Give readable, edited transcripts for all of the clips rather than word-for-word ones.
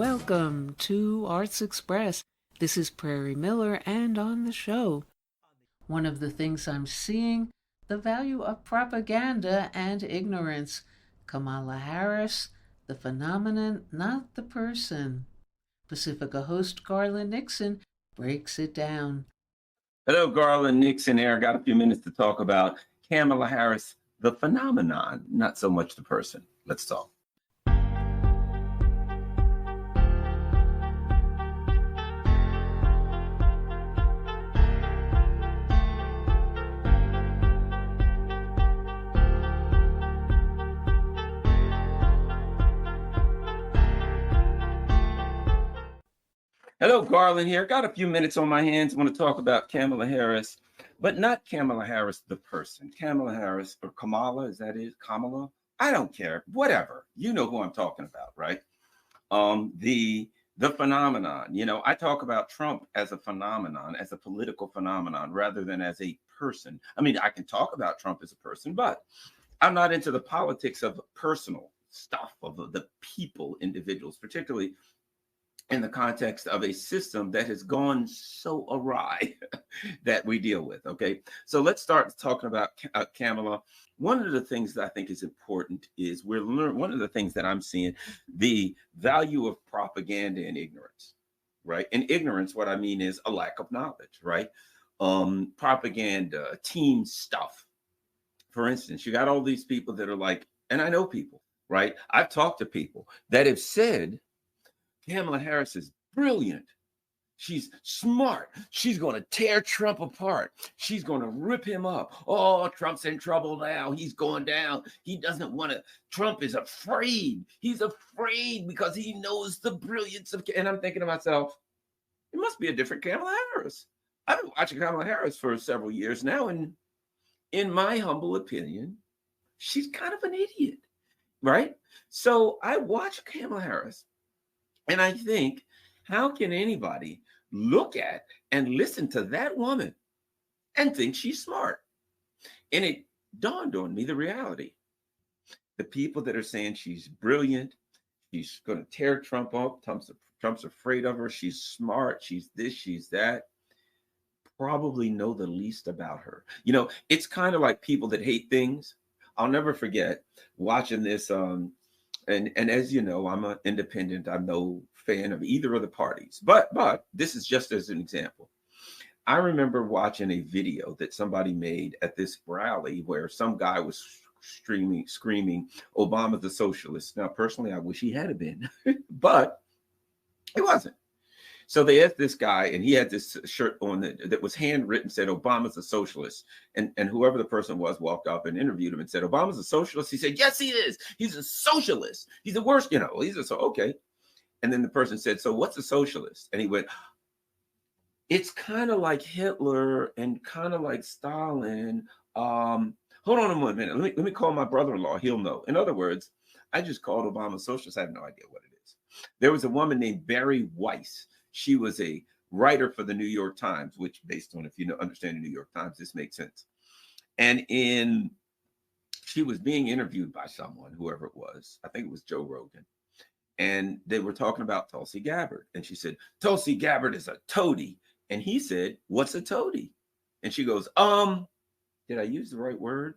welcome to Arts Express. This is Prairie Miller, and on the show, one of the things I'm seeing, the value of propaganda and ignorance. Kamala Harris, the phenomenon, not the person. Pacifica host Garland Nixon breaks it down. Hello, Garland Nixon here. Got a few minutes to talk about Kamala Harris, the phenomenon, not so much the person. Let's talk. Hello, Garland here. Got a few minutes on my hands. I want to talk about Kamala Harris, but not Kamala Harris, the person. Kamala Harris, or Kamala, is that it? Kamala? I don't care. Whatever. You know who I'm talking about, right? The phenomenon. I talk about Trump as a phenomenon, as a political phenomenon, rather than as a person. I mean, I can talk about Trump as a person, but I'm not into the politics of personal stuff, of the people, individuals, particularly in the context of a system that has gone so awry that we deal with. Okay, so let's start talking about Kamala. One of the things that I think is important is one of the things that I'm seeing, the value of propaganda and ignorance, right? And ignorance, what I mean is a lack of knowledge, right? Propaganda, team stuff. For instance, you got all these people that are like, and I know people, right? I've talked to people that have said, Kamala Harris is brilliant. She's smart. She's going to tear Trump apart. She's going to rip him up. Oh, Trump's in trouble now. He's going down. He doesn't want to. Trump is afraid. He's afraid because he knows the brilliance of. And I'm thinking to myself, it must be a different Kamala Harris. I've been watching Kamala Harris for several years now. And in my humble opinion, she's kind of an idiot, right? So I watch Kamala Harris. And I think, how can anybody look at and listen to that woman and think she's smart? And it dawned on me the reality. The people that are saying she's brilliant, she's going to tear Trump up, Trump's afraid of her, she's smart, she's this, she's that, probably know the least about her. It's kind of like people that hate things. I'll never forget watching this And as you know, I'm an independent. I'm no fan of either of the parties. But this is just as an example. I remember watching a video that somebody made at this rally where some guy was screaming, Obama's a socialist. Now, personally, I wish he had been, but it wasn't. So they asked this guy, and he had this shirt on that was handwritten, said Obama's a socialist. And whoever the person was walked up and interviewed him and said, Obama's a socialist. He said, yes, he is. He's a socialist. He's the worst, okay. And then the person said, so what's a socialist? And he went, it's kind of like Hitler and kind of like Stalin. Hold on a minute. Let me call my brother-in-law. He'll know. In other words, I just called Obama a socialist. I have no idea what it is. There was a woman named Barry Weiss. She was a writer for the New York Times, which, based on if you understand the New York Times, this makes sense. And she was being interviewed by someone, whoever it was. I think it was Joe Rogan. And they were talking about Tulsi Gabbard. And she said, Tulsi Gabbard is a toady. And he said, what's a toady? And she goes, did I use the right word?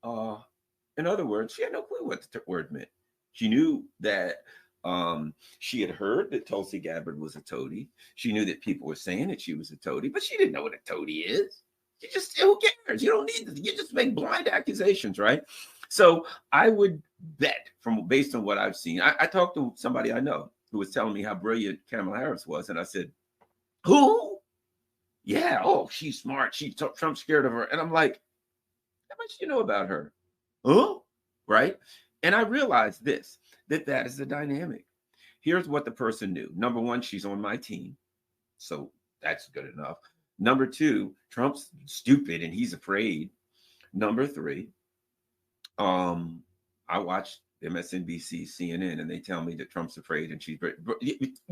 In other words, she had no clue what the word meant. She knew that she had heard that Tulsi Gabbard was a toady. She knew that people were saying that she was a toady, but she didn't know what a toady is. Who cares? You don't need to, you just make blind accusations, right? So I would bet, based on what I've seen, I talked to somebody I know who was telling me how brilliant Kamala Harris was. And I said, who? Yeah, oh, she's smart. Trump's scared of her. And I'm like, how much do you know about her? Huh? Right? And I realized that is the dynamic. Here's what the person knew. Number one, she's on my team. So that's good enough. Number two, Trump's stupid and he's afraid. Number three, I watch MSNBC, CNN, and they tell me that Trump's afraid and she's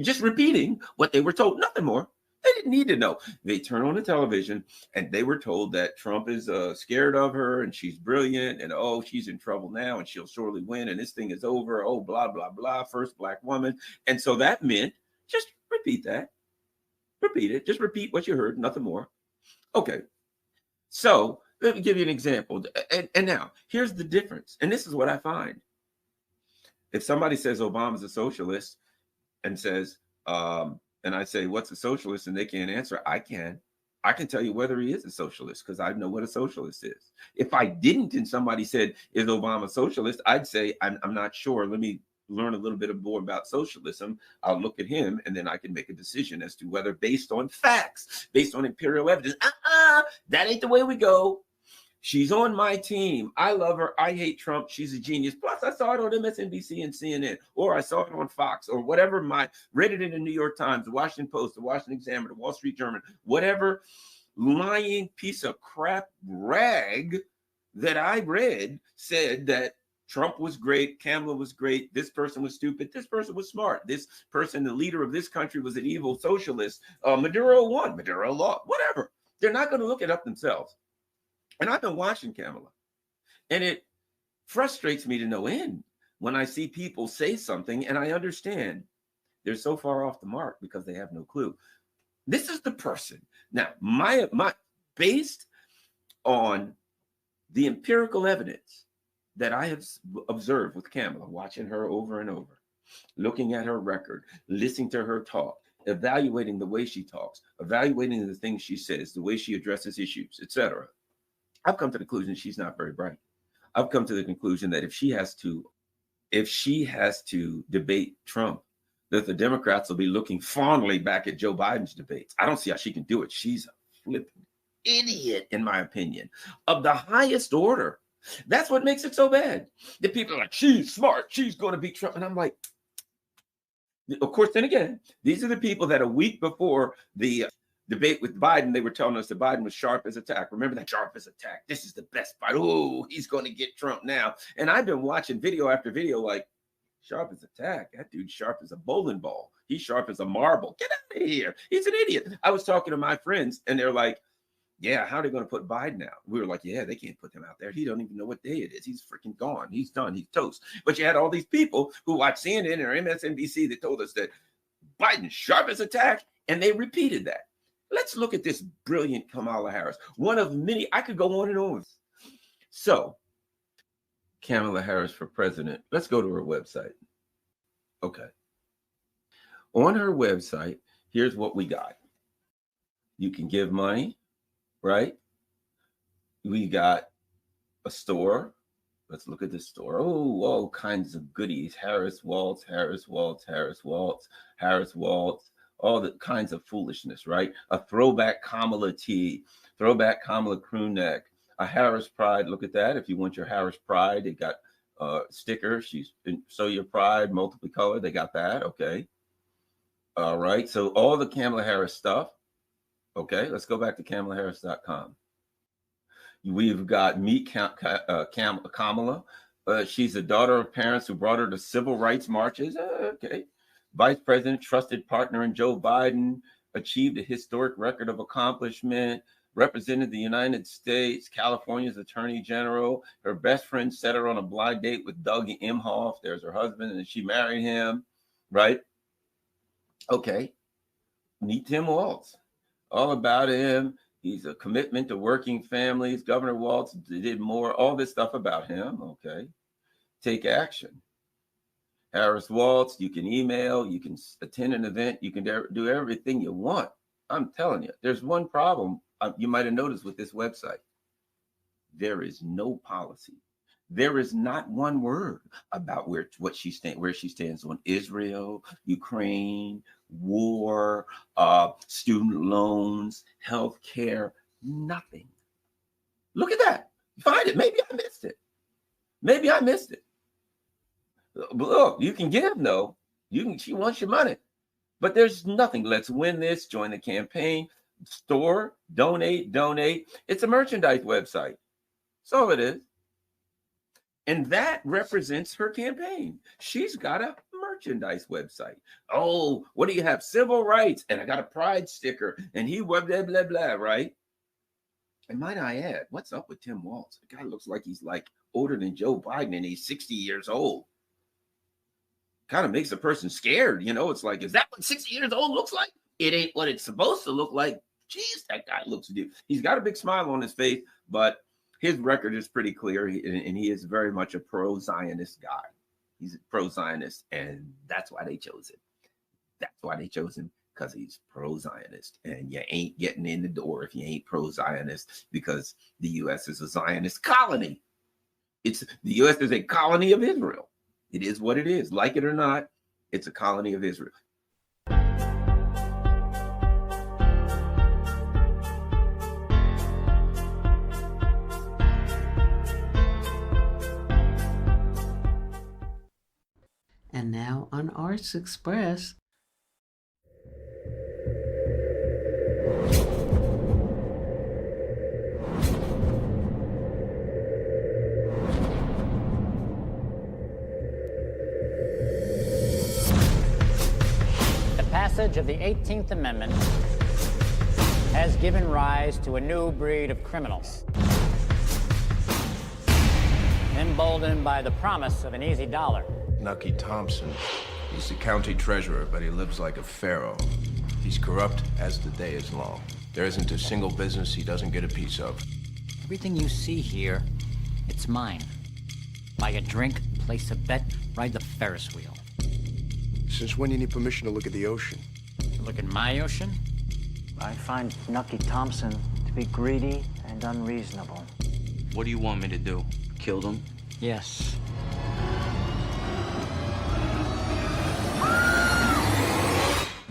just repeating what they were told. Nothing more. They didn't need to know. They turn on the television and they were told that Trump is scared of her and she's brilliant and oh, she's in trouble now and she'll surely win and this thing is over. Oh, blah, blah, blah. First black woman. And so that meant just repeat that. Repeat it. Just repeat what you heard, nothing more. Okay. So let me give you an example. And now here's the difference. And this is what I find. If somebody says Obama's a socialist and says, and I say, what's a socialist? And they can't answer. I can tell you whether he is a socialist because I know what a socialist is. If I didn't and somebody said, is Obama a socialist? I'd say, I'm not sure. Let me learn a little bit more about socialism. I'll look at him and then I can make a decision as to whether based on facts, based on imperial evidence, that ain't the way we go. She's on my team. I love her. I hate Trump. She's a genius. Plus, I saw it on MSNBC and CNN, or I saw it on Fox, or whatever. Read it in the New York Times, the Washington Post, the Washington Examiner, the Wall Street Journal, whatever lying piece of crap rag that I read said that Trump was great, Kamala was great, this person was stupid, this person was smart, this person, the leader of this country, was an evil socialist. Maduro won, Maduro lost, whatever. They're not going to look it up themselves. And I've been watching Kamala, and it frustrates me to no end when I see people say something and I understand they're so far off the mark because they have no clue. This is the person. Now, my based on the empirical evidence that I have observed with Kamala, watching her over and over, looking at her record, listening to her talk, evaluating the way she talks, evaluating the things she says, the way she addresses issues, etc. I've come to the conclusion she's not very bright. I've come to the conclusion that if she has to debate Trump, that the Democrats will be looking fondly back at Joe Biden's debates. I don't see how she can do it. She's a flipping idiot, in my opinion, of the highest order. That's what makes it so bad. The people are like, she's smart. She's going to beat Trump. And I'm like, of course, then again, these are the people that a week before the debate with Biden, they were telling us that Biden was sharp as a tack. Remember that? Sharp as a tack. This is the best fight. Oh, he's going to get Trump now. And I've been watching video after video like, sharp as a tack. That dude's sharp as a bowling ball. He's sharp as a marble. Get out of here. He's an idiot. I was talking to my friends and they're like, yeah, how are they going to put Biden out? We were like, yeah, they can't put him out there. He don't even know what day it is. He's freaking gone. He's done. He's toast. But you had all these people who watched CNN or MSNBC that told us that Biden's sharp as a tack, and they repeated that. Let's look at this brilliant Kamala Harris. One of many. I could go on and on. So, Kamala Harris for president. Let's go to her website. Okay. On her website, here's what we got. You can give money, right? We got a store. Let's look at the store. Oh, all kinds of goodies. Harris Waltz, Harris Waltz, Harris Waltz, Harris Waltz, all the kinds of foolishness, right? A throwback Kamala tee, throwback Kamala crew neck, a Harris Pride. Look at that. If you want your Harris Pride, they got sticker. She's Sow Your Pride, multiple color. They got that. Okay. All right. So all the Kamala Harris stuff. Okay. Let's go back to KamalaHarris.com. We've got Meet Kamala. She's the daughter of parents who brought her to civil rights marches. Okay. Vice President, trusted partner in Joe Biden, achieved a historic record of accomplishment, represented the United States, California's Attorney General. Her best friend set her on a blind date with Doug Emhoff. There's her husband, and she married him, right? Okay. Meet Tim Walz. All about him. He's a commitment to working families. Governor Walz did more, all this stuff about him. Okay. Take action. Harris Waltz, you can email, you can attend an event, you can do everything you want. I'm telling you, there's one problem you might have noticed with this website. There is no policy. There is not one word about where she stands on Israel, Ukraine, war, student loans, health care, nothing. Look at that. Find it. Maybe I missed it. But look, you can give, though. She wants your money. But there's nothing. Let's win this. Join the campaign. Store. Donate. It's a merchandise website. That's all it is. And that represents her campaign. She's got a merchandise website. Oh, what do you have? Civil rights. And I got a pride sticker. And he blah, blah, blah, blah, right? And might I add, what's up with Tim Walz? The guy looks like he's like older than Joe Biden and he's 60 years old. Kind of makes a person scared. It's like, is that what 60 years old looks like? It ain't what it's supposed to look like. Jeez, that guy looks dude. He's got a big smile on his face, but his record is pretty clear, and he is very much a pro-Zionist guy. He's a pro-Zionist, and that's why they chose him. That's why they chose him, because he's pro-Zionist, and you ain't getting in the door if you ain't pro-Zionist, because the U.S. is a Zionist colony. The U.S. is a colony of Israel. It is what it is. Like it or not, it's a colony of Israel. And now on Arts Express. The passage of the 18th Amendment has given rise to a new breed of criminals, emboldened by the promise of an easy dollar. Nucky Thompson. He's the county treasurer, but he lives like a pharaoh. He's corrupt as the day is long. There isn't a single business he doesn't get a piece of. Everything you see here, it's mine. Buy a drink, place a bet, ride the Ferris wheel. Since when do you need permission to look at the ocean? To look at my ocean? I find Nucky Thompson to be greedy and unreasonable. What do you want me to do? Kill them? Yes.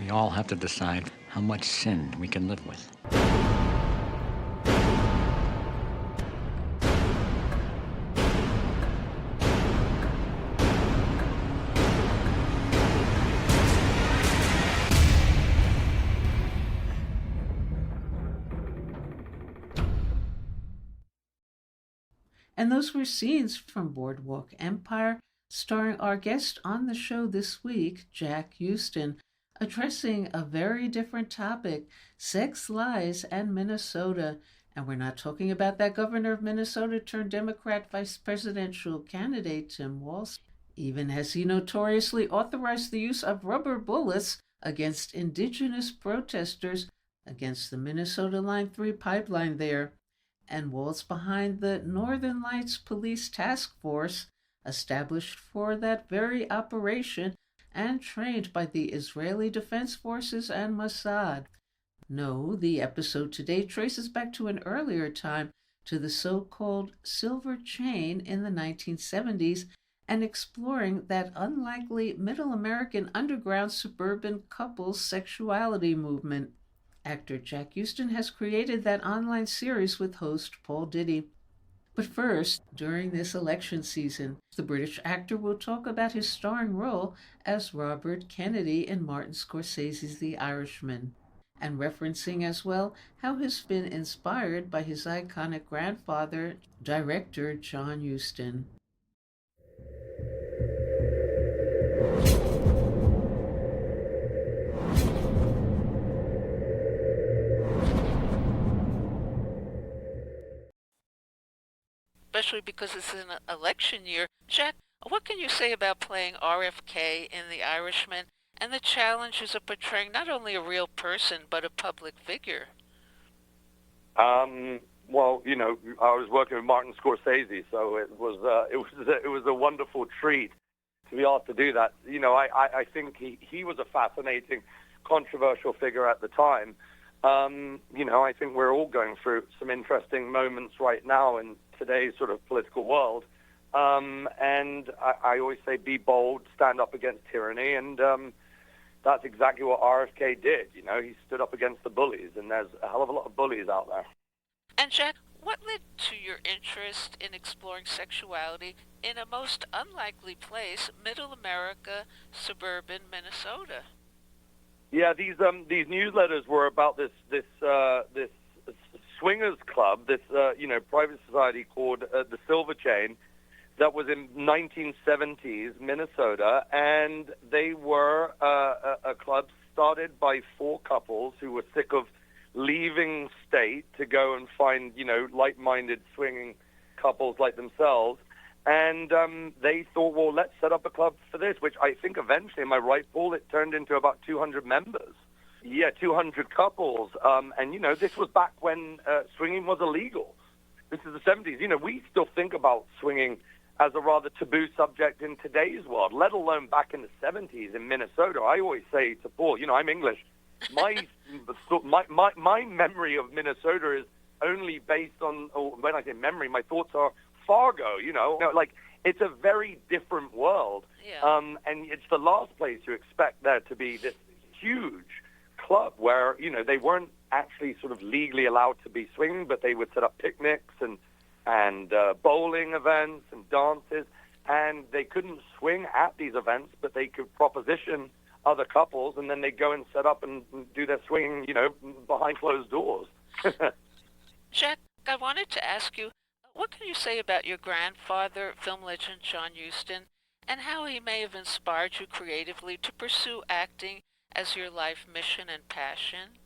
We all have to decide how much sin we can live with. And those were scenes from Boardwalk Empire, starring our guest on the show this week, Jack Huston, addressing a very different topic, sex, lies, and Minnesota. And we're not talking about that governor of Minnesota turned Democrat vice presidential candidate, Tim Walz, even as he notoriously authorized the use of rubber bullets against indigenous protesters against the Minnesota Line 3 pipeline there. And Walz behind the Northern Lights Police Task Force, established for that very operation and trained by the Israeli Defense Forces and Mossad. No, the episode today traces back to an earlier time, to the so-called Silver Chain in the 1970s, and exploring that unlikely Middle American underground suburban couples sexuality movement. Actor Jack Huston has created that online series with host Paul Diddy. But first, during this election season, the British actor will talk about his starring role as Robert Kennedy in Martin Scorsese's The Irishman, and referencing as well how he's been inspired by his iconic grandfather, director John Huston. Especially because it's an election year. Jack, what can you say about playing RFK in The Irishman and the challenges of portraying not only a real person but a public figure? Well, I was working with Martin Scorsese, so it was a wonderful treat to be asked to do that. I think he was a fascinating, controversial figure at the time. I think we're all going through some interesting moments right now in today's sort of political world. And I always say be bold, stand up against tyranny, and that's exactly what RFK did. He stood up against the bullies, and there's a hell of a lot of bullies out there. And Jack, what led to your interest in exploring sexuality in a most unlikely place, Middle America, suburban Minnesota? Yeah, these newsletters were about this swingers club, this private society called the Silver Chain, that was in 1970s Minnesota, and they were a club started by 4 couples who were sick of leaving state to go and find, like-minded swinging couples like themselves. And they thought, well, let's set up a club for this, which I think eventually, am I right, Paul, it turned into about 200 members. Yeah, 200 couples. And, this was back when swinging was illegal. This is the 70s. We still think about swinging as a rather taboo subject in today's world, let alone back in the 70s in Minnesota. I always say to Paul, I'm English. My memory of Minnesota is only based on, or when I say memory, my thoughts are Fargo, it's a very different world. Yeah. And it's the last place you expect there to be this huge club where, they weren't actually sort of legally allowed to be swinging, but they would set up picnics and bowling events and dances, and they couldn't swing at these events, but they could proposition other couples, and then they go and set up and do their swinging, behind closed doors. Jack, I wanted to ask you, what can you say about your grandfather, film legend John Huston, and how he may have inspired you creatively to pursue acting as your life mission and passion?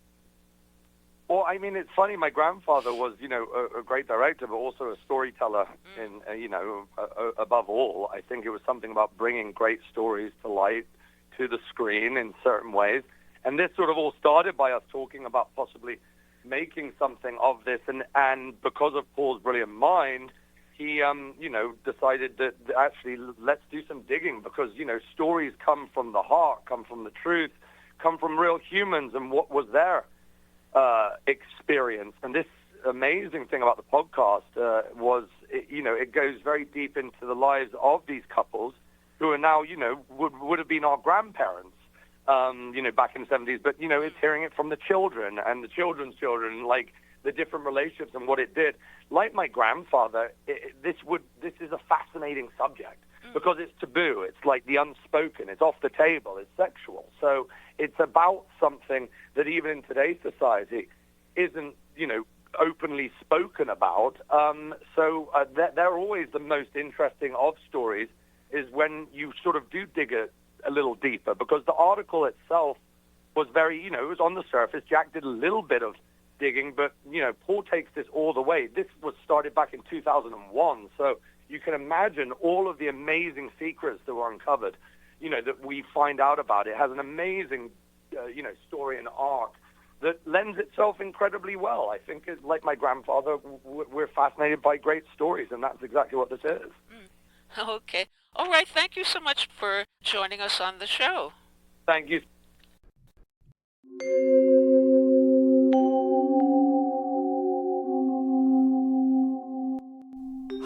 Well, I mean, it's funny. My grandfather was, a great director, but also a storyteller. Above all, I think it was something about bringing great stories to light, to the screen in certain ways. And this sort of all started by us talking about possibly making something of this. And because of Paul's brilliant mind, he, decided that actually let's do some digging because, stories come from the heart, come from the truth, come from real humans and what was their experience. And this amazing thing about the podcast was, it goes very deep into the lives of these couples who are now, would have been our grandparents, back in the 70s. But, it's hearing it from the children and the children's children, like the different relationships and what it did. Like my grandfather, this is a fascinating subject because it's taboo. It's like the unspoken. It's off the table. It's sexual. So it's about something that even in today's society isn't, openly spoken about. They're always the most interesting of stories is when you sort of do dig a little deeper because the article itself was very, it was on the surface. Jack did a little bit of digging, but, Paul takes this all the way. This was started back in 2001. So you can imagine all of the amazing secrets that were uncovered, that we find out about. It has an amazing, story and arc that lends itself incredibly well. I think, like my grandfather, we're fascinated by great stories, and that's exactly what this is. Okay. All right. Thank you so much for joining us on the show. Thank you.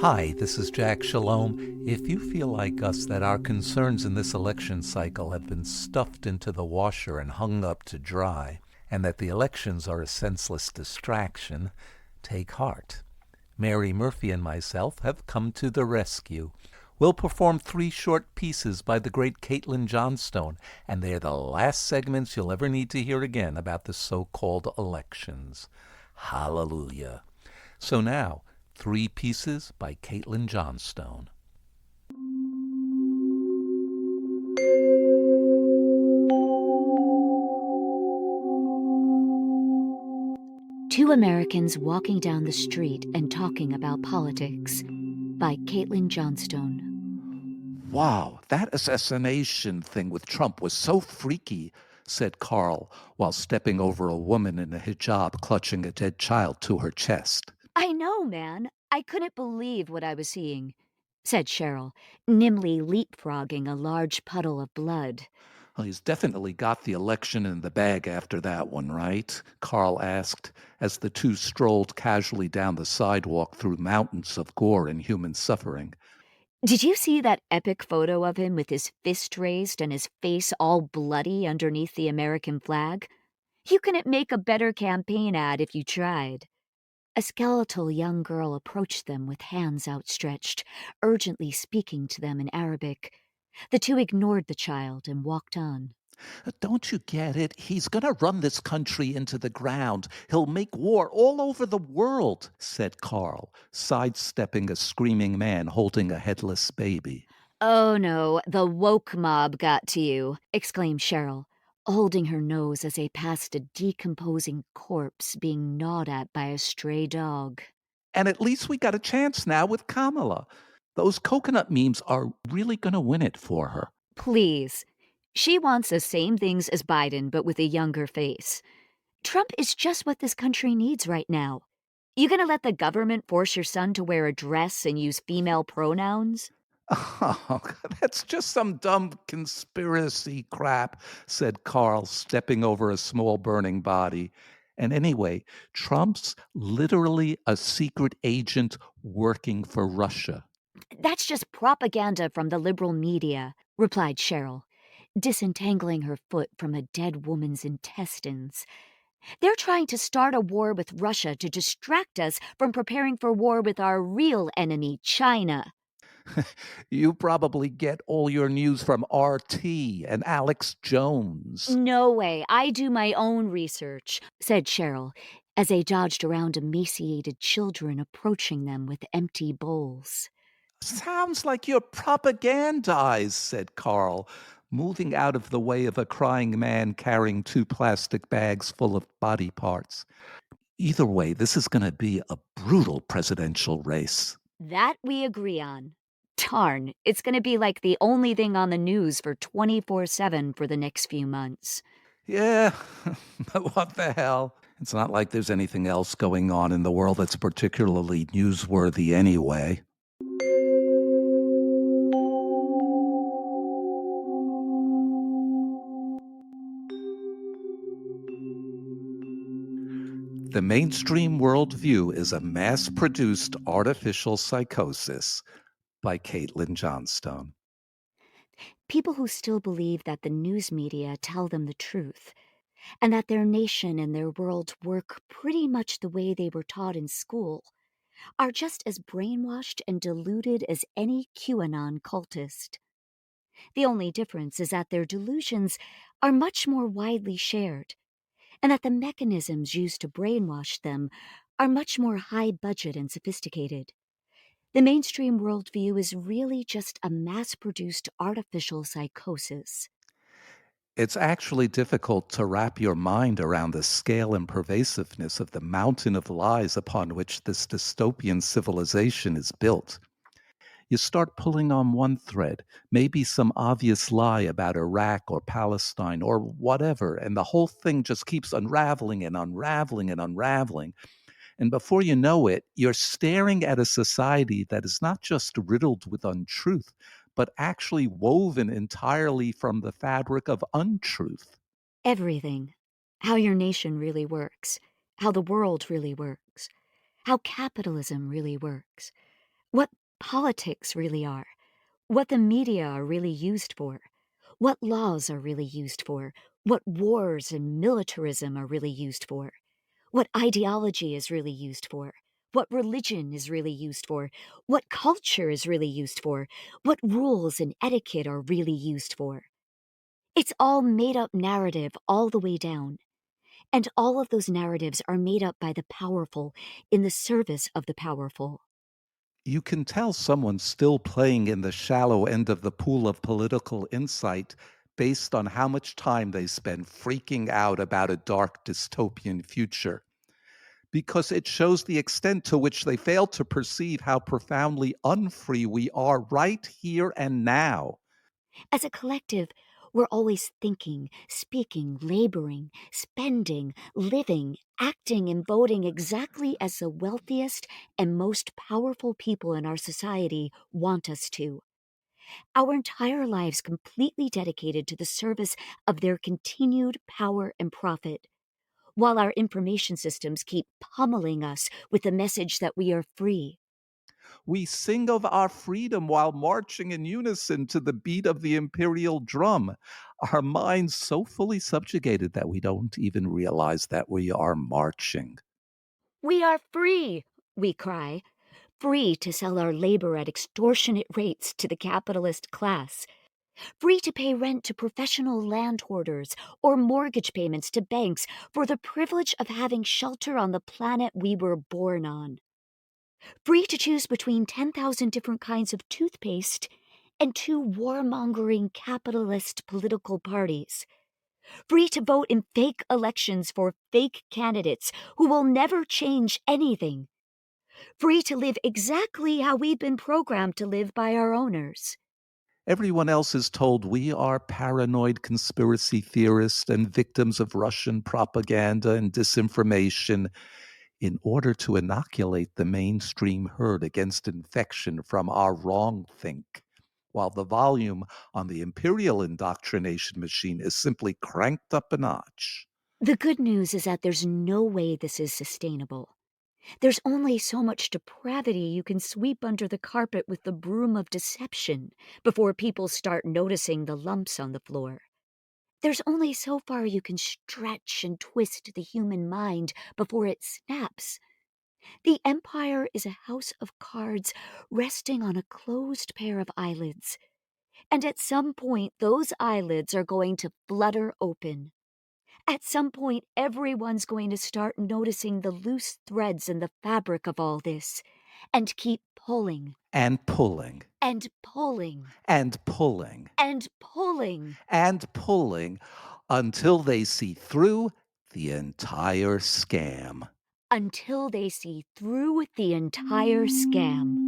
Hi, this is Jack Shalom. If you feel like us that our concerns in this election cycle have been stuffed into the washer and hung up to dry, and that the elections are a senseless distraction, take heart. Mary Murphy and myself have come to the rescue. We'll perform 3 short pieces by the great Caitlin Johnstone, and they're the last segments you'll ever need to hear again about the so-called elections. Hallelujah. So now, 3 pieces by Caitlin Johnstone. Two Americans Walking Down the Street and Talking About Politics by Caitlin Johnstone. Wow, that assassination thing with Trump was so freaky, said Carl, while stepping over a woman in a hijab clutching a dead child to her chest. I know, man. I couldn't believe what I was seeing, said Cheryl, nimbly leapfrogging a large puddle of blood. Well, he's definitely got the election in the bag after that one, right? Carl asked, as the two strolled casually down the sidewalk through mountains of gore and human suffering. Did you see that epic photo of him with his fist raised and his face all bloody underneath the American flag? You couldn't make a better campaign ad if you tried. A skeletal young girl approached them with hands outstretched, urgently speaking to them in Arabic. The two ignored the child and walked on. Don't you get it? He's going to run this country into the ground. He'll make war all over the world, said Carl, sidestepping a screaming man holding a headless baby. Oh no, the woke mob got to you, exclaimed Cheryl, holding her nose as they passed a decomposing corpse being gnawed at by a stray dog. And at least we got a chance now with Kamala. Those coconut memes are really going to win it for her. Please. She wants the same things as Biden, but with a younger face. Trump is just what this country needs right now. You gonna let the government force your son to wear a dress and use female pronouns? Oh, that's just some dumb conspiracy crap, said Carl, stepping over a small burning body. And anyway, Trump's literally a secret agent working for Russia. That's just propaganda from the liberal media, replied Cheryl, disentangling her foot from a dead woman's intestines. They're trying to start a war with Russia to distract us from preparing for war with our real enemy, China. You probably get all your news from RT and Alex Jones. No way. I do my own research, said Cheryl, as they dodged around emaciated children approaching them with empty bowls. Sounds like you're propagandized, said Carl, moving out of the way of a crying man carrying 2 plastic bags full of body parts. Either way, this is going to be a brutal presidential race. That we agree on. Darn, it's going to be like the only thing on the news for 24/7 for the next few months. Yeah, but what the hell? It's not like there's anything else going on in the world that's particularly newsworthy anyway. The mainstream worldview is a mass-produced artificial psychosis by Caitlin Johnstone. People who still believe that the news media tell them the truth, and that their nation and their world work pretty much the way they were taught in school, are just as brainwashed and deluded as any QAnon cultist. The only difference is that their delusions are much more widely shared, and that the mechanisms used to brainwash them are much more high budget and sophisticated. The mainstream worldview is really just a mass produced artificial psychosis. It's actually difficult to wrap your mind around the scale and pervasiveness of the mountain of lies upon which this dystopian civilization is built. You start pulling on one thread, maybe some obvious lie about Iraq or Palestine or whatever, and the whole thing just keeps unraveling and unraveling and unraveling. And before you know it, you're staring at a society that is not just riddled with untruth, but actually woven entirely from the fabric of untruth. Everything. How your nation really works, how the world really works, how capitalism really works, what politics really are, what the media are really used for, what laws are really used for, what wars and militarism are really used for, what ideology is really used for, what religion is really used for, what culture is really used for, what rules and etiquette are really used for. It's all made up narrative all the way down. And all of those narratives are made up by the powerful in the service of the powerful. You can tell someone's still playing in the shallow end of the pool of political insight based on how much time they spend freaking out about a dark dystopian future, because it shows the extent to which they fail to perceive how profoundly unfree we are right here and now. As a collective, we're always thinking, speaking, laboring, spending, living, acting, and voting exactly as the wealthiest and most powerful people in our society want us to. Our entire lives completely dedicated to the service of their continued power and profit, while our information systems keep pummeling us with the message that we are free. We sing of our freedom while marching in unison to the beat of the imperial drum, our minds so fully subjugated that we don't even realize that we are marching. We are free, we cry, free to sell our labor at extortionate rates to the capitalist class, Free to pay rent to professional land hoarders or mortgage payments to banks for the privilege of having shelter on the planet we were born on. Free to choose between 10,000 different kinds of toothpaste and 2 warmongering capitalist political parties. Free to vote in fake elections for fake candidates who will never change anything. Free to live exactly how we've been programmed to live by our owners. Everyone else is told we are paranoid conspiracy theorists and victims of Russian propaganda and disinformation in order to inoculate the mainstream herd against infection from our wrongthink, while the volume on the imperial indoctrination machine is simply cranked up a notch. The good news is that there's no way this is sustainable. There's only so much depravity you can sweep under the carpet with the broom of deception before people start noticing the lumps on the floor. There's only so far you can stretch and twist the human mind before it snaps. The empire is a house of cards resting on a closed pair of eyelids. And at some point, those eyelids are going to flutter open. At some point, everyone's going to start noticing the loose threads in the fabric of all this and keep pulling And pulling. and pulling And pulling. and pulling. And pulling until they see through the entire scam. Until they see through the entire scam.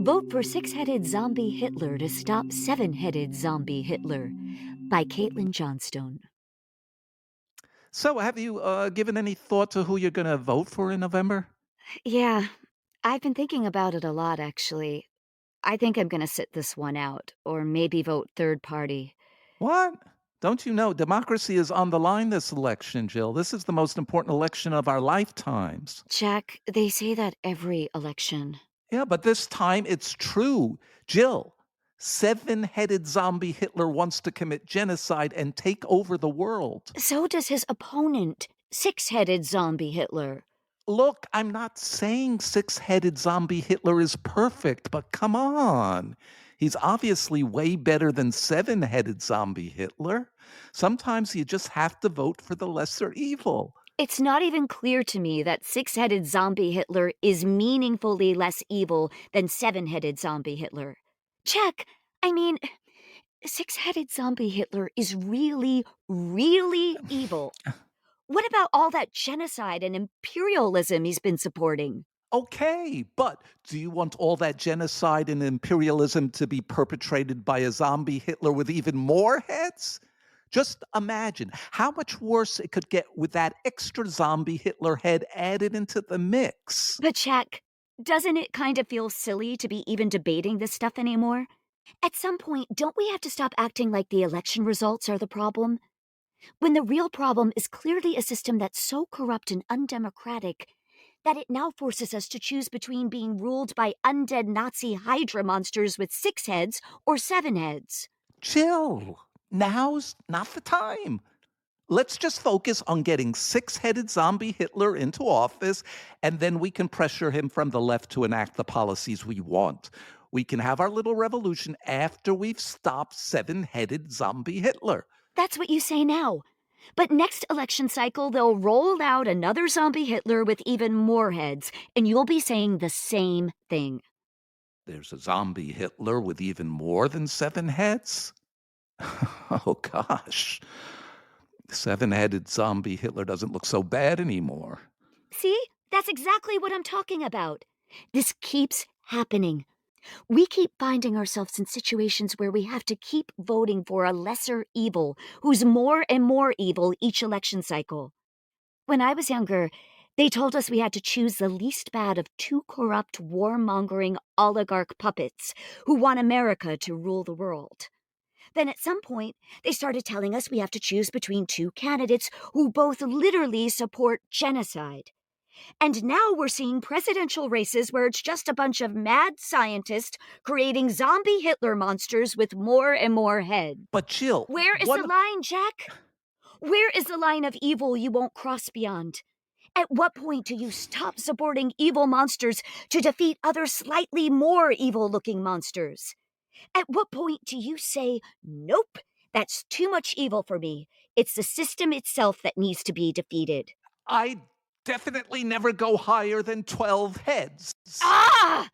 Vote for Six-Headed Zombie Hitler to stop Seven-Headed Zombie Hitler by Caitlin Johnstone. So, have you given any thought to who you're going to vote for in November? Yeah, I've been thinking about it a lot, actually. I think I'm going to sit this one out, or maybe vote third party. What? Don't you know democracy is on the line this election, Jill? This is the most important election of our lifetimes. Jack, they say that every election. Yeah, but this time it's true. Jill, seven-headed zombie Hitler wants to commit genocide and take over the world. So does his opponent, Six-Headed Zombie Hitler. Look, I'm not saying six-headed zombie Hitler is perfect, but come on. He's obviously way better than seven-headed zombie Hitler. Sometimes you just have to vote for the lesser evil. It's not even clear to me that Six-Headed Zombie Hitler is meaningfully less evil than Seven-Headed Zombie Hitler. Check! I mean, Six-Headed Zombie Hitler is really, really evil. What about all that genocide and imperialism he's been supporting? Okay, but do you want all that genocide and imperialism to be perpetrated by a zombie Hitler with even more heads? Just imagine how much worse it could get with that extra zombie Hitler head added into the mix. But Jack, doesn't it kind of feel silly to be even debating this stuff anymore? At some point, don't we have to stop acting like the election results are the problem? When the real problem is clearly a system that's so corrupt and undemocratic that it now forces us to choose between being ruled by undead Nazi Hydra monsters with 6 heads or 7 heads. Chill. Now's not the time. Let's just focus on getting six-headed zombie Hitler into office, and then we can pressure him from the left to enact the policies we want. We can have our little revolution after we've stopped seven-headed zombie Hitler. That's what you say now. But next election cycle, they'll roll out another zombie Hitler with even more heads, and you'll be saying the same thing. There's a zombie Hitler with even more than 7 heads? Oh, gosh. Seven-headed zombie Hitler doesn't look so bad anymore. See? That's exactly what I'm talking about. This keeps happening. We keep finding ourselves in situations where we have to keep voting for a lesser evil who's more and more evil each election cycle. When I was younger, they told us we had to choose the least bad of 2 corrupt, warmongering oligarch puppets who want America to rule the world. Then at some point, they started telling us we have to choose between 2 candidates who both literally support genocide. And now we're seeing presidential races where it's just a bunch of mad scientists creating zombie Hitler monsters with more and more heads. But Jill... Where is the line, Jack? Where is the line of evil you won't cross beyond? At what point do you stop supporting evil monsters to defeat other slightly more evil-looking monsters? At what point do you say, nope, that's too much evil for me. It's the system itself that needs to be defeated. I definitely never go higher than 12 heads. Ah!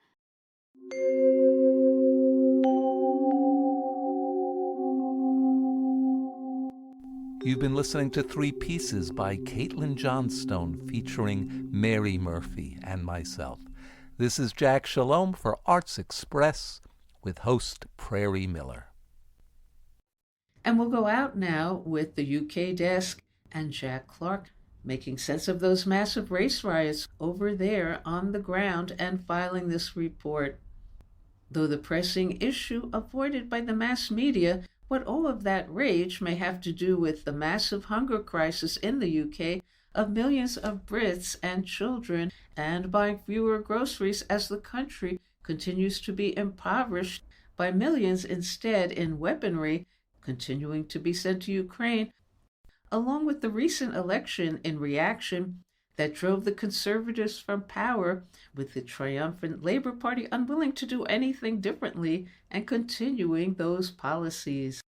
You've been listening to Three Pieces by Caitlin Johnstone featuring Mary Murphy and myself. This is Jack Shalom for Arts Express with host Prairie Miller. And we'll go out now with the UK desk and Jack Clarke making sense of those massive race riots over there on the ground and filing this report. Though the pressing issue avoided by the mass media, what all of that rage may have to do with the massive hunger crisis in the UK of millions of Brits and children, and buying fewer groceries as the country continues to be impoverished by millions instead in weaponry continuing to be sent to Ukraine, along with the recent election in reaction that drove the Conservatives from power, with the triumphant Labour Party unwilling to do anything differently and continuing those policies.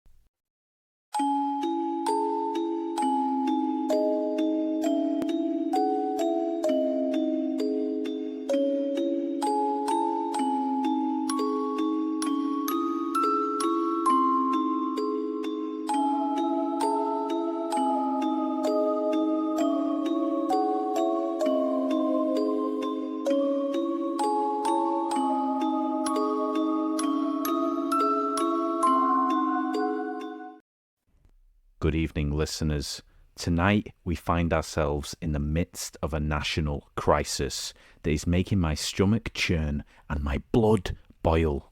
Good evening, listeners. Tonight, we find ourselves in the midst of a national crisis that is making my stomach churn and my blood boil.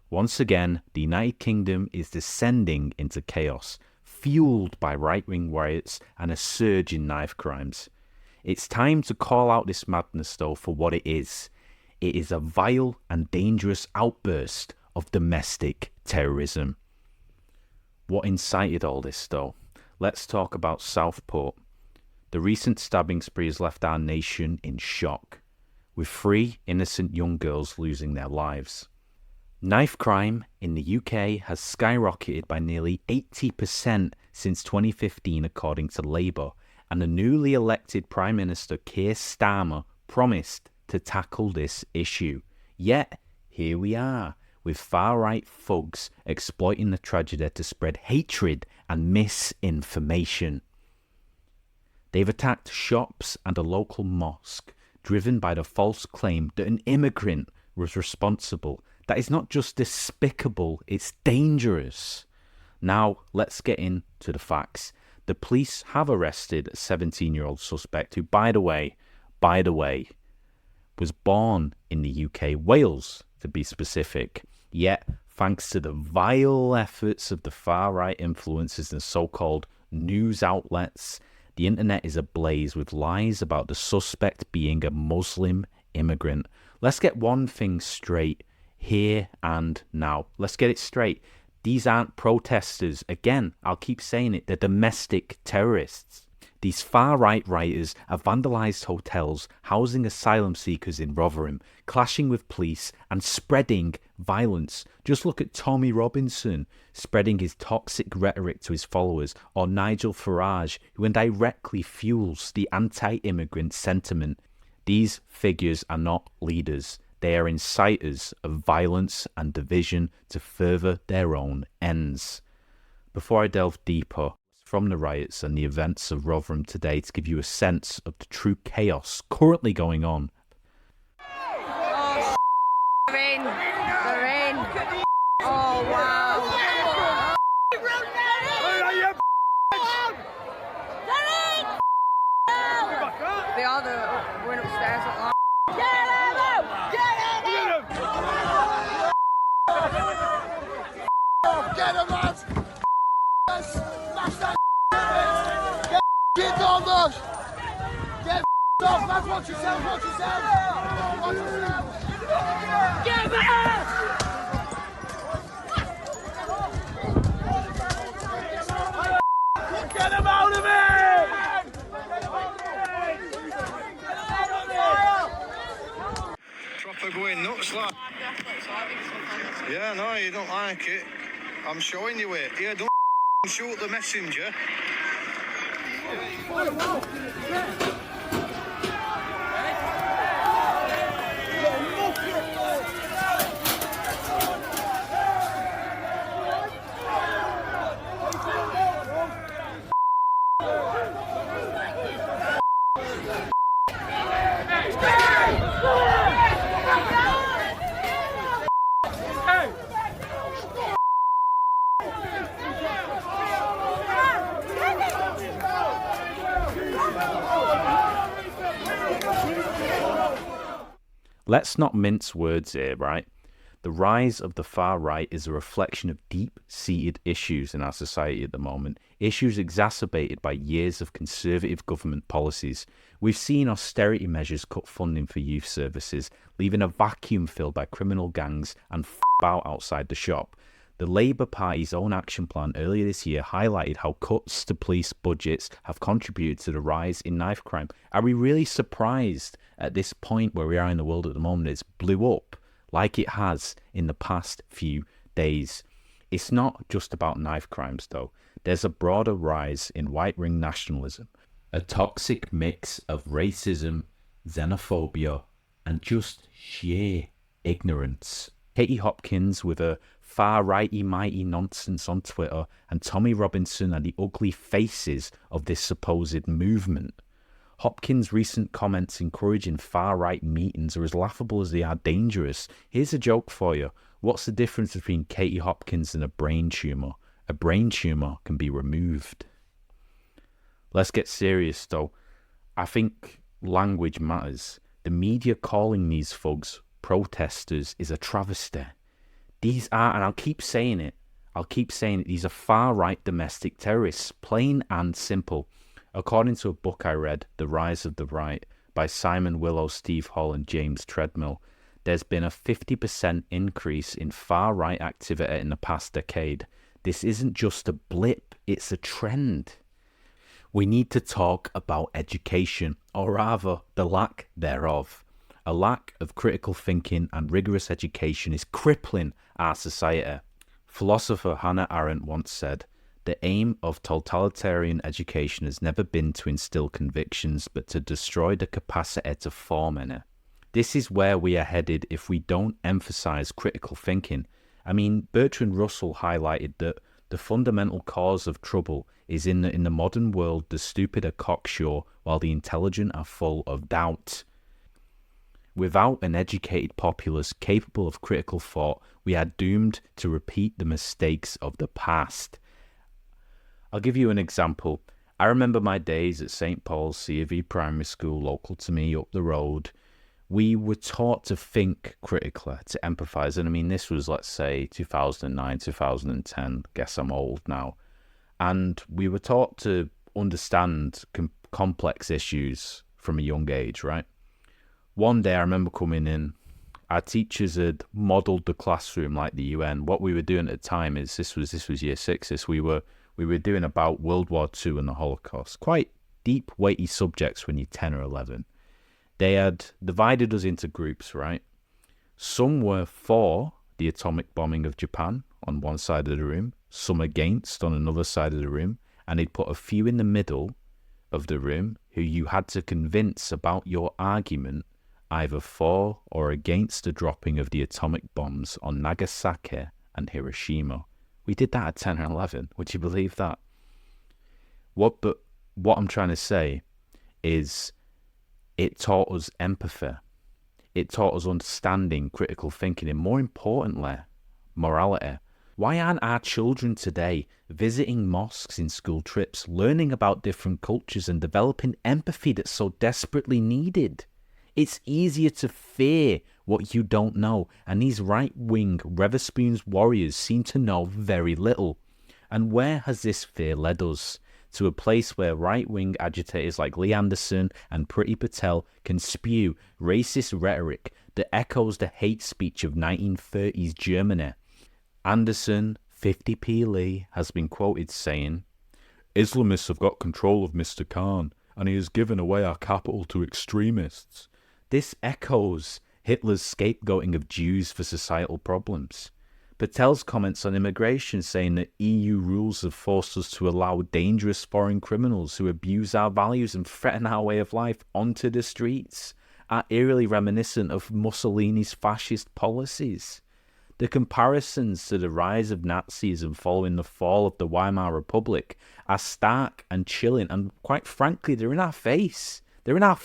Once again, the United Kingdom is descending into chaos, fueled by right-wing riots and a surge in knife crimes. It's time to call out this madness, though, for what it is. It is a vile and dangerous outburst of domestic terrorism. What incited all this, though? Let's talk about Southport. The recent stabbing spree has left our nation in shock, with 3 innocent young girls losing their lives. Knife crime in the UK has skyrocketed by nearly 80% since 2015, according to Labour, and the newly elected Prime Minister Keir Starmer promised to tackle this issue. Yet, here we are, with far-right thugs exploiting the tragedy to spread hatred and misinformation. They've attacked shops and a local mosque, driven by the false claim that an immigrant was responsible. That is not just despicable, it's dangerous. Now, let's get into the facts. The police have arrested a 17-year-old suspect who, by the way, was born in the UK, Wales, to be specific. Yet, thanks to the vile efforts of the far-right influencers and so-called news outlets, the internet is ablaze with lies about the suspect being a Muslim immigrant. Let's get one thing straight here and now. Let's get it straight. These aren't protesters. Again, I'll keep saying it. They're domestic terrorists. These far-right rioters have vandalised hotels, housing asylum seekers in Rotherham, clashing with police and spreading violence. Just look at Tommy Robinson spreading his toxic rhetoric to his followers, or Nigel Farage, who indirectly fuels the anti-immigrant sentiment. These figures are not leaders. They are inciters of violence and division to further their own ends. Before I delve deeper from the riots and the events of Rotherham today to give you a sense of the true chaos currently going on. Oh, they're in. They're in. Oh, wow. They are the went upstairs at last. Get him, lads! Smash that! Get on, lads! Get off, lads! Watch yourself! Watch yourself! Watch yourself! Get back! for going nuts, lad. Yeah, no, you don't like it. I'm showing you it. Yeah, don't shoot the messenger. Let's not mince words here, right? The rise of the far right is a reflection of deep-seated issues in our society at the moment, issues exacerbated by years of conservative government policies. We've seen austerity measures cut funding for youth services, leaving a vacuum filled by criminal gangs and out outside the shop. The Labour Party's own action plan earlier this year highlighted how cuts to police budgets have contributed to the rise in knife crime. Are we really surprised at this point where we are in the world at the moment it's blew up like it has in the past few days? It's not just about knife crimes though. There's a broader rise in white ring nationalism, a toxic mix of racism, xenophobia, and just sheer ignorance. Katie Hopkins with her far-righty mighty nonsense on Twitter, and Tommy Robinson are the ugly faces of this supposed movement. Hopkins' recent comments encouraging far-right meetings are as laughable as they are dangerous. Here's a joke for you. What's the difference between Katie Hopkins and a brain tumour? A brain tumour can be removed. Let's get serious though. I think language matters. The media calling these thugs protesters is a travesty. These are, and I'll keep saying it, these are far-right domestic terrorists, plain and simple. According to a book I read, The Rise of the Right, by Simon Willow, Steve Hall and James Treadmill, there's been a 50% increase in far-right activity in the past decade. This isn't just a blip, it's a trend. We need to talk about education, or rather, the lack thereof. A lack of critical thinking and rigorous education is crippling our society. Philosopher Hannah Arendt once said, "The aim of totalitarian education has never been to instill convictions, but to destroy the capacity to form any." This is where we are headed if we don't emphasize critical thinking. I mean, Bertrand Russell highlighted that the fundamental cause of trouble is in the modern world the stupid are cocksure while the intelligent are full of doubt. Without an educated populace capable of critical thought, we are doomed to repeat the mistakes of the past. I'll give you an example. I remember my days at St. Paul's C of E Primary School, local to me, up the road. We were taught to think critically, to empathise. And I mean, this was, let's say, 2009, 2010. Guess I'm old now. And we were taught to understand complex issues from a young age, right? One day I remember coming in, our teachers had modelled the classroom like the UN. What we were doing at the time is, this was year 6, we were doing about World War II and the Holocaust. Quite deep, weighty subjects when you're 10 or 11. They had divided us into groups, right? Some were for the atomic bombing of Japan on one side of the room, some against on another side of the room, and they'd put a few in the middle of the room who you had to convince about your argument either for or against the dropping of the atomic bombs on Nagasaki and Hiroshima. We did that at 10 or 11. Would you believe that? What I'm trying to say is it taught us empathy. It taught us understanding, critical thinking, and more importantly, morality. Why aren't our children today visiting mosques in school trips, learning about different cultures and developing empathy that's so desperately needed? It's easier to fear what you don't know, and these right-wing Wetherspoons warriors seem to know very little. And where has this fear led us? To a place where right-wing agitators like Lee Anderson and Priti Patel can spew racist rhetoric that echoes the hate speech of 1930s Germany. Anderson, 50p Lee, has been quoted saying, "Islamists have got control of Mr. Khan, and he has given away our capital to extremists." This echoes Hitler's scapegoating of Jews for societal problems. Patel's comments on immigration, saying that EU rules have forced us to allow dangerous foreign criminals who abuse our values and threaten our way of life onto the streets, are eerily reminiscent of Mussolini's fascist policies. The comparisons to the rise of Nazism following the fall of the Weimar Republic are stark and chilling, and quite frankly, they're in our face. They're in our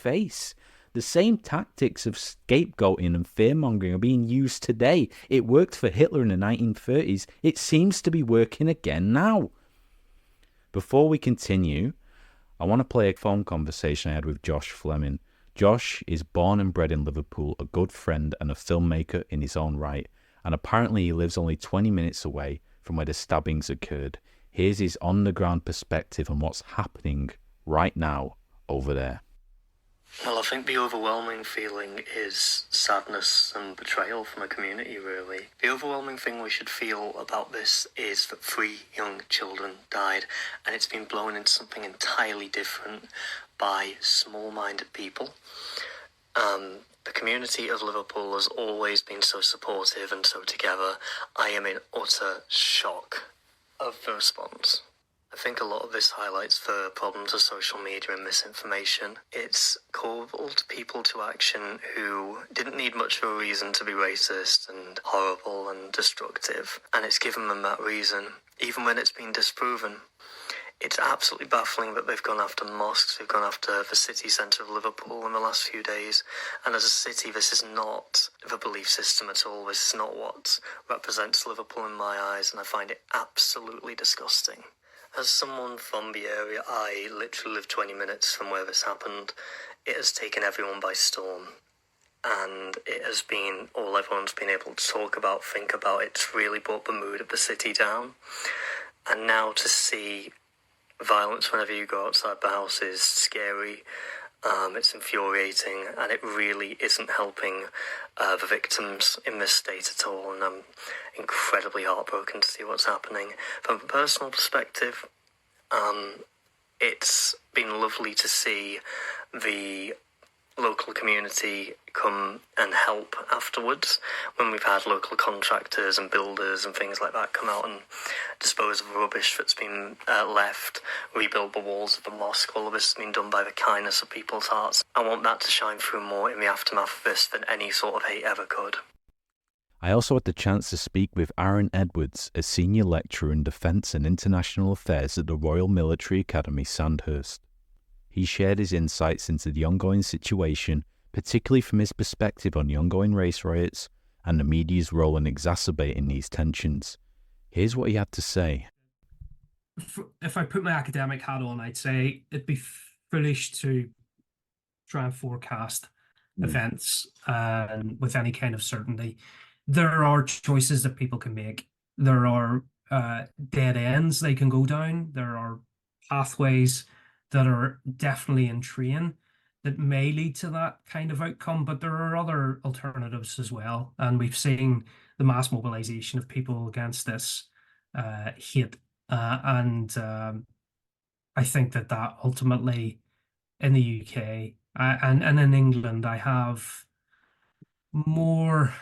face. The same tactics of scapegoating and fear-mongering are being used today. It worked for Hitler in the 1930s. It seems to be working again now. Before we continue, I want to play a phone conversation I had with Josh Fleming. Josh is born and bred in Liverpool, a good friend and a filmmaker in his own right, and apparently he lives only 20 minutes away from where the stabbings occurred. Here's his on-the-ground perspective on what's happening right now over there. Well, I think the overwhelming feeling is sadness and betrayal from a community, really. The overwhelming thing we should feel about this is that 3 young children died, and it's been blown into something entirely different by small-minded people. The community of Liverpool has always been so supportive and so together. I am in utter shock of the response. I think a lot of this highlights the problems of social media and misinformation. It's called people to action who didn't need much of a reason to be racist and horrible and destructive, and it's given them that reason, even when it's been disproven. It's absolutely baffling that they've gone after mosques, they've gone after the city centre of Liverpool in the last few days, and as a city, this is not the belief system at all. This is not what represents Liverpool in my eyes, and I find it absolutely disgusting. As someone from the area, I literally live 20 minutes from where this happened. It has taken everyone by storm, and it has been all everyone's been able to talk about, think about. It's really brought the mood of the city down, and now to see violence whenever you go outside the house is scary. It's infuriating, and it really isn't helping the victims in this state at all, and I'm incredibly heartbroken to see what's happening. From a personal perspective, it's been lovely to see the local community come and help afterwards when we've had local contractors and builders and things like that come out and dispose of rubbish that's been left, rebuild the walls of the mosque. All of this has been done by the kindness of people's hearts. I want that to shine through more in the aftermath of this than any sort of hate ever could. I also had the chance to speak with Aaron Edwards, a senior lecturer in Defence and International Affairs at the Royal Military Academy, Sandhurst. He shared his insights into the ongoing situation, particularly from his perspective on the ongoing race riots and the media's role in exacerbating these tensions. Here's what he had to say. If I put my academic hat on, I'd say it'd be foolish to try and forecast events with any kind of certainty. There are choices that people can make. There are dead ends they can go down. There are pathways that are definitely in train that may lead to that kind of outcome, but there are other alternatives as well. And we've seen the mass mobilization of people against this hate. And I think that ultimately in the UK and in England, I have more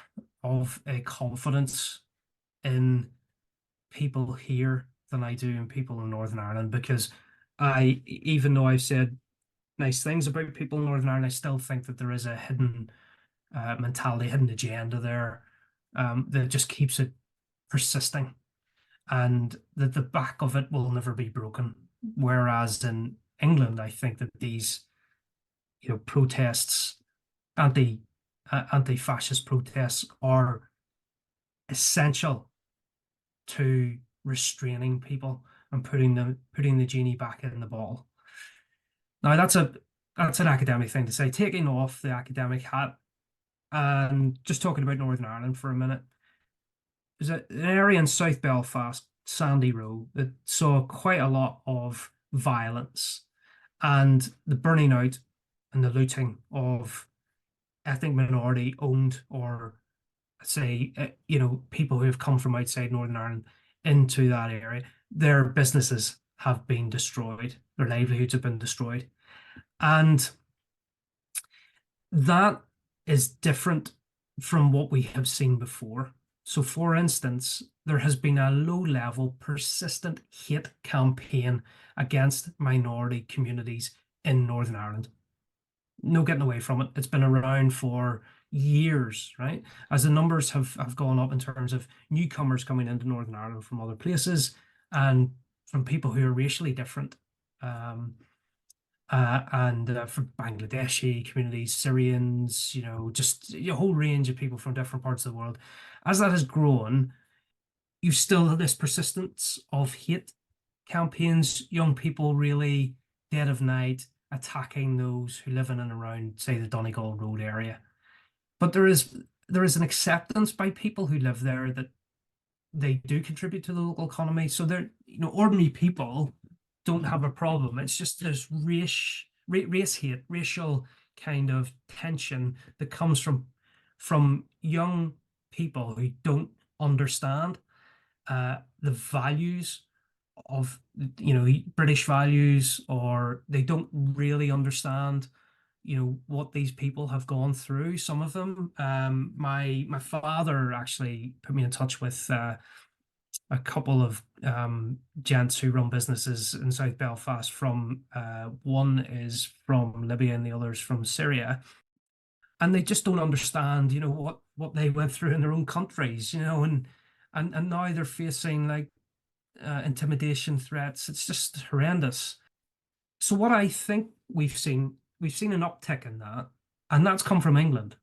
of a confidence in people here than I do in people in Northern Ireland, because even though I've said nice things about people in Northern Ireland, I still think that there is a hidden mentality, hidden agenda there that just keeps it persisting, and that the back of it will never be broken. Whereas in England, I think that these, protests, anti-fascist protests, are essential to restraining people and putting the genie back in the bottle. Now that's an academic thing to say. Taking off the academic hat and just talking about Northern Ireland for a minute, there's an area in South Belfast, Sandy Row, that saw quite a lot of violence and the burning out and the looting of ethnic minority owned, or say, people who have come from outside Northern Ireland into that area. Their businesses have been destroyed, their livelihoods have been destroyed. And that is different from what we have seen before. So, for instance, there has been a low-level, persistent hate campaign against minority communities in Northern Ireland. No getting away from it. It's been around for years, right? As the numbers have gone up in terms of newcomers coming into Northern Ireland from other places and from people who are racially different, and from Bangladeshi communities, Syrians, just a whole range of people from different parts of the world. As that has grown, you still have this persistence of hate campaigns, young people really dead of night attacking those who live in and around, say, the Donegal Road area. But there is an acceptance by people who live there that they do contribute to the local economy. So they're, ordinary people don't have a problem. It's just this race hate, racial kind of tension that comes from young people who don't understand the values of British values, or they don't really understand what these people have gone through. Some of them, my father actually put me in touch with a couple of gents who run businesses in South Belfast. From one is from Libya and the other's from Syria, and they just don't understand what they went through in their own countries, and now they're facing like intimidation threats. It's just horrendous. So what I think we've seen an uptick in that, and that's come from England.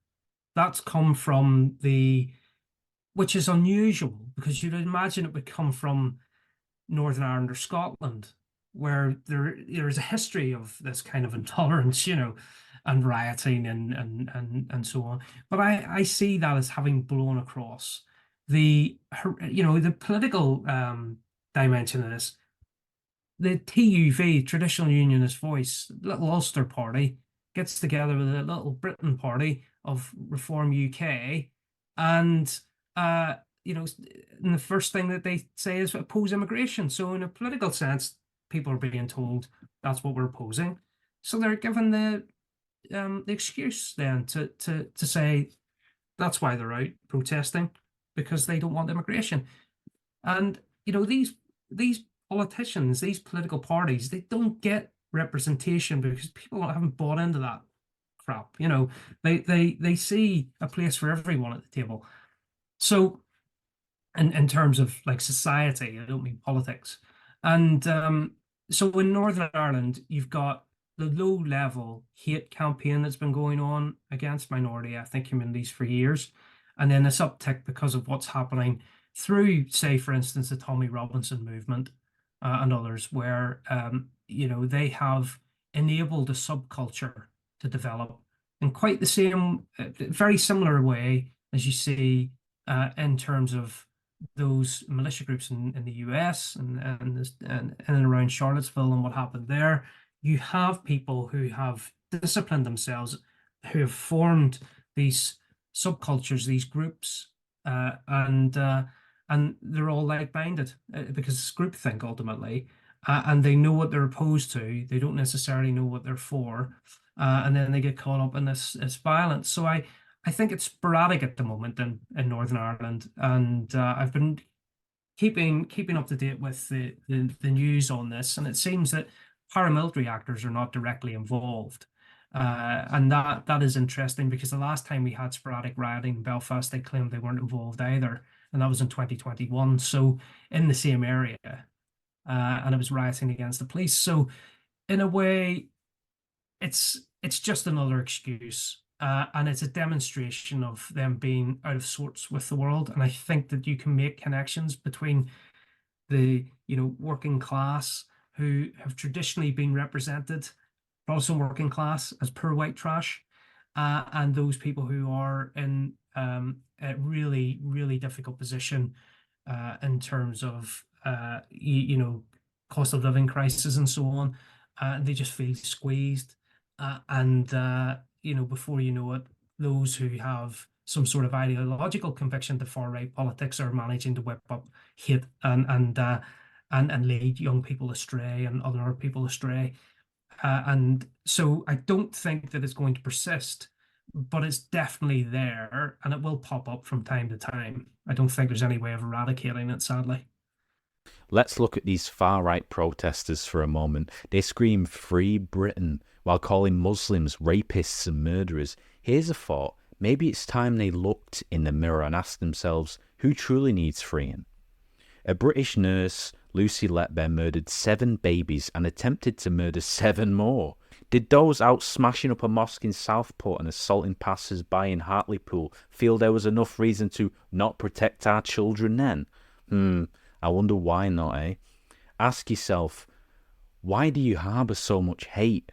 That's come from which is unusual, because you'd imagine it would come from Northern Ireland or Scotland, where there is a history of this kind of intolerance, and rioting and so on. But I see that as having blown across the political dimension of this. The TUV, Traditional Unionist Voice, Little Ulster Party, gets together with the Little Britain Party of Reform UK, and and the first thing that they say is oppose immigration. So in a political sense, people are being told that's what we're opposing. So they're given the excuse then to say that's why they're out protesting, because they don't want immigration. And these politicians, these political parties, they don't get representation because people haven't bought into that crap. They see a place for everyone at the table. So in terms of like society, I don't mean politics. And so in Northern Ireland, you've got the low-level hate campaign that's been going on against minority ethnic communities for years, and then this uptick because of what's happening through, say, for instance, the Tommy Robinson movement and others, where they have enabled a subculture to develop in quite the same, very similar way as you see in terms of those militia groups in the US and around Charlottesville and what happened there. You have people who have disciplined themselves, who have formed these subcultures, these groups, and they're all like-minded because it's groupthink ultimately, and they know what they're opposed to. They don't necessarily know what they're for, and then they get caught up in this violence. So I think it's sporadic at the moment in Northern Ireland, and I've been keeping up to date with the news on this, and it seems that paramilitary actors are not directly involved. And that is interesting, because the last time we had sporadic rioting in Belfast, they claimed they weren't involved either, and that was in 2021. So in the same area, and it was rioting against the police. So in a way, it's just another excuse, and it's a demonstration of them being out of sorts with the world. And I think that you can make connections between the working class, who have traditionally been represented, Protestant working class, as poor white trash, and those people who are in a really, really difficult position in terms of cost of living crisis and so on. They just feel squeezed, and before you know it, those who have some sort of ideological conviction to far right politics are managing to whip up hate and lead young people astray and other people astray. And so I don't think that it's going to persist, but it's definitely there, and it will pop up from time to time. I don't think there's any way of eradicating it, sadly. Let's look at these far-right protesters for a moment. They scream "Free Britain" while calling Muslims rapists and murderers. Here's a thought. Maybe it's time they looked in the mirror and asked themselves, who truly needs freeing? A British nurse, Lucy Letbear, murdered 7 babies and attempted to murder 7 more. Did those out smashing up a mosque in Southport and assaulting passers-by in Hartlepool feel there was enough reason to not protect our children then? I wonder why not, eh? Ask yourself, why do you harbour so much hate?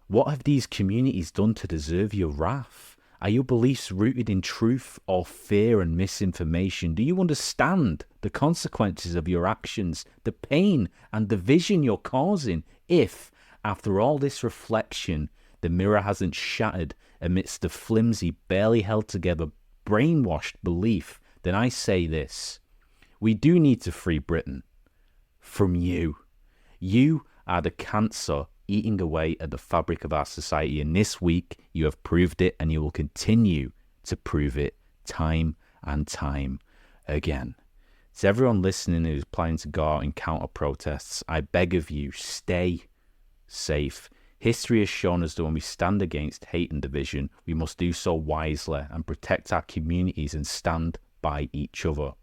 What have these communities done to deserve your wrath? Are your beliefs rooted in truth or fear and misinformation? Do you understand the consequences of your actions, the pain and division you're causing? If, after all this reflection, the mirror hasn't shattered amidst the flimsy, barely held together, brainwashed belief, then I say this. We do need to free Britain from you. You are the cancer eating away at the fabric of our society, and this week you have proved it, and you will continue to prove it time and time again. To everyone listening who's planning to go out and counter protests, I beg of you, stay safe. History has shown us that when we stand against hate and division, we must do so wisely and protect our communities and stand by each other.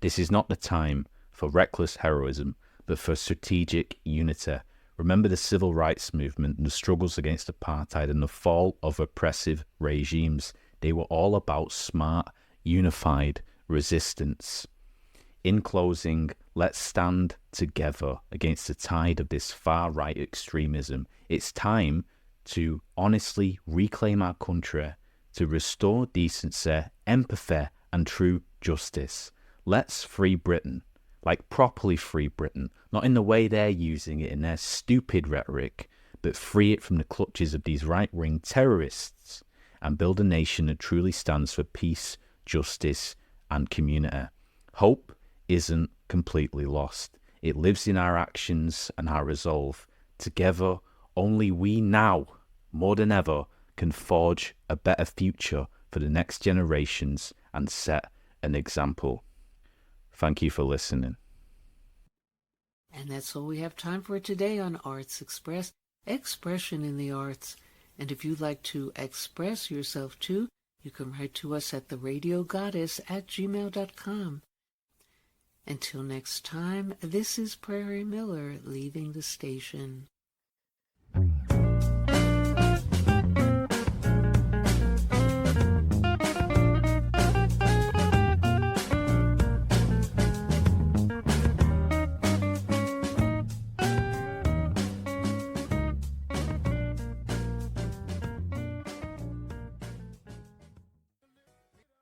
This is not the time for reckless heroism, but for strategic unity. Remember the civil rights movement and the struggles against apartheid and the fall of oppressive regimes. They were all about smart, unified resistance. In closing, let's stand together against the tide of this far-right extremism. It's time to honestly reclaim our country, to restore decency, empathy, and true justice. Let's free Britain, like properly free Britain, not in the way they're using it in their stupid rhetoric, but free it from the clutches of these right-wing terrorists and build a nation that truly stands for peace, justice, and community. Hope isn't completely lost. It lives in our actions and our resolve. Together, only we now, more than ever, can forge a better future for the next generations and set an example. Thank you for listening. And that's all we have time for today on Arts Express, expression in the arts. And if you'd like to express yourself too, you can write to us at theradiogoddess@gmail.com. Until next time, this is Prairie Miller leaving the station.